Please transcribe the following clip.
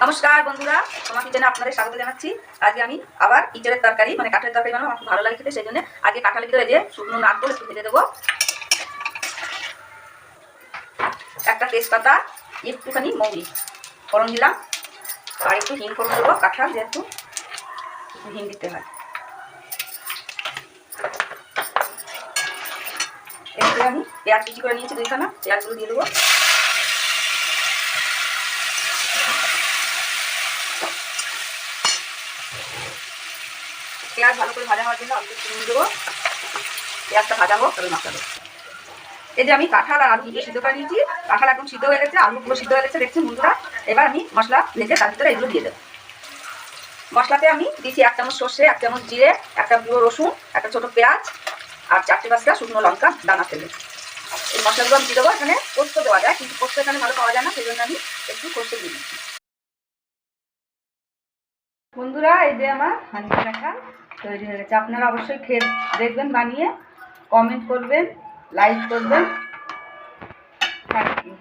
নমস্কার বন্ধুরা, তোমার কিচেনে আপনাদের স্বাগত জানাচ্ছি। আজকে আমি আবার ইঁচড়ের তরকারি মানে কাঁঠালের তরকারি বানাবো। আমার খুব ভালো লাগে খেতে, সেই জন্য আজকে কাঁঠালের ভিতরে যে শুকনো নারকেল একটু ভেজে দেবো, একটা তেজপাতা, একটুখানি মৌরি ফোড়ন দিলাম, আর একটু হিং ফোড়ন দেবো। কাঁঠাল যেহেতু হিং দিতে হয়। এরপরে আমি পেঁয়াজ কুচি করে নিয়েছি দুইখানা, পেঁয়াজগুলো দিয়ে দেবো। পেঁয়াজ ভালো করে ভাজা হওয়ার জন্য অল্প চিনি দেবো। পেঁয়াজটা ভাজা হোক তবে মশলা দেবো। এই যে আমি কাঁঠাল আর আলু দুটো সিদ্ধ করে নিয়েছি, কাঁঠাল একদম সিদ্ধ হয়ে গেছে, আলুগুলো সিদ্ধ হয়ে গেছে দেখছি বন্ধুরা। এবার আমি মশলা ভেজে তার ভিতরে এগুলো দিয়ে দেবো। মশলাতে আমি দিয়েছি 1 চামচ সর্ষে, 1 চামচ জিরে, একটা পুরো রসুন, একটা ছোটো পেঁয়াজ আর 4-5টা শুকনো লঙ্কা দানা ফেলে। এই মশলাগুলো আমি দিয়ে দেবো। এখানে পোস্ত দেওয়া যায়, কিন্তু পোস্ত এখানে ভালো পাওয়া যায় না, সেই জন্য আমি একটু পোস্ত দিয়ে দিচ্ছি। বন্ধুরা, এই যে আমার হাঁড়ির কাঁঠাল তৈরি হয়ে গেছে। আপনারা অবশ্যই খেয়ে দেখবেন, বানিয়ে কমেন্ট করবেন, লাইক করবেন। Thank you.